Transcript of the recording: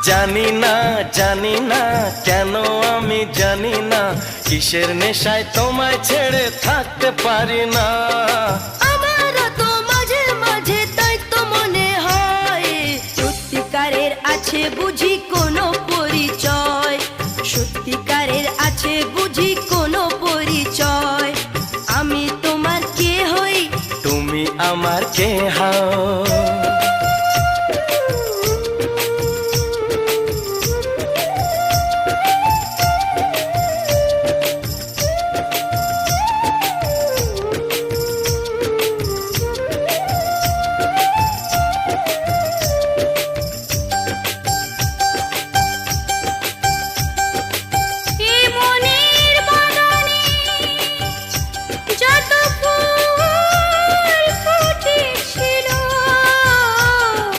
জানি না জানি না কেন আমি জানি না কিসের নেশায় তোমায় ছেড়ে থাকতে পারি না। আমারও তো মাঝে মাঝে তাই তো মনে হয় সত্যিকারের আছে বুঝি